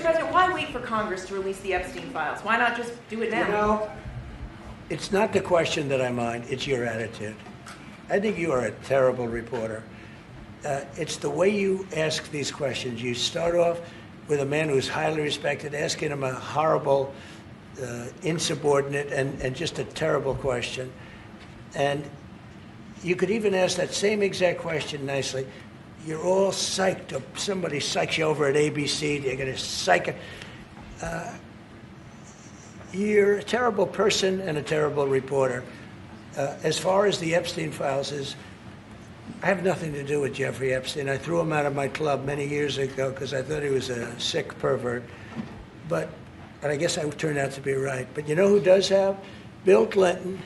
President, why wait for Congress to release the Epstein files? Why not just do it now? You know, it's not the question that I mind, it's your attitude. I think you are a terrible reporter. It's the way you ask these questions. You start off with a man who's highly respected, asking him a horrible, insubordinate, and just a terrible question. And you could even ask that same exact question nicely. You're all psyched up. Somebody psychs you over at ABC. They're going to psych it. You're a terrible person and a terrible reporter. As far as the Epstein files is, I have nothing to do with Jeffrey Epstein. I threw him out of my club many years ago because I thought he was a sick pervert. And I guess I turned out to be right. But you know who does have? Bill Clinton,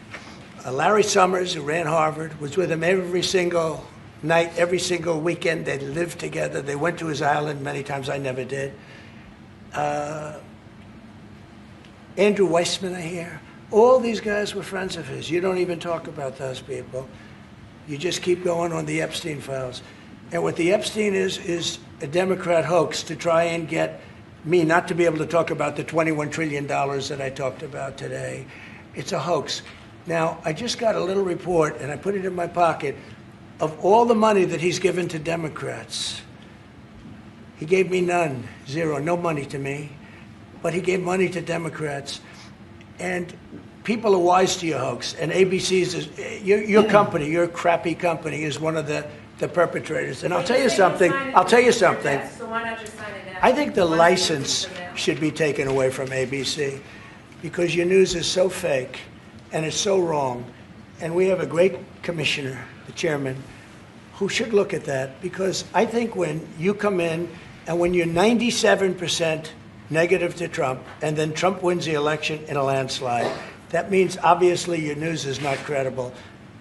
Larry Summers, who ran Harvard, was with him every single night, every single weekend. They lived together. They went to his island many times. I never did. Andrew Weissman, I hear. All these guys were friends of his. You don't even talk about those people. You just keep going on the Epstein files. And what the Epstein is a Democrat hoax to try and get me not to be able to talk about the $21 trillion that I talked about today. It's a hoax. Now, I just got a little report, and I put it in my pocket, of all the money that he's given to Democrats. He gave me none, zero, no money to me. But he gave money to Democrats. And people are wise to your hoax. And ABC's, your company, your crappy company, is one of the perpetrators. And I'll tell you something. So why not just sign it now? I think the license should be taken away from ABC because your news is so fake and it's so wrong. And we have a great commissioner, the chairman, who should look at that, because I think when you come in and when you're 97% negative to Trump, and then Trump wins the election in a landslide, that means obviously your news is not credible,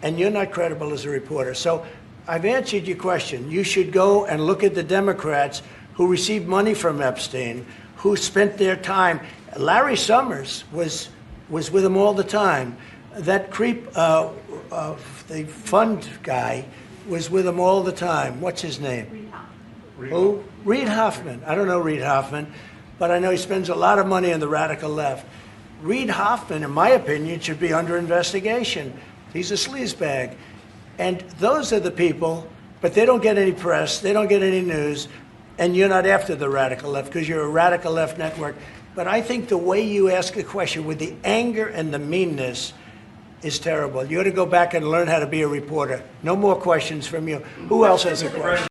and you're not credible as a reporter. So I've answered your question. You should go and look at the Democrats who received money from Epstein, who spent their time. Larry Summers was with him all the time. That creep, the fund guy, was with him all the time. What's his name? Who? Reid Hoffman. I don't know Reid Hoffman, but I know he spends a lot of money on the radical left. Reid Hoffman, in my opinion, should be under investigation. He's a sleazebag. And those are the people, but they don't get any press, they don't get any news, and you're not after the radical left because you're a radical left network. But I think the way you ask a question with the anger and the meanness is terrible. You ought to go back and learn how to be a reporter. No more questions from you. Who else has a question?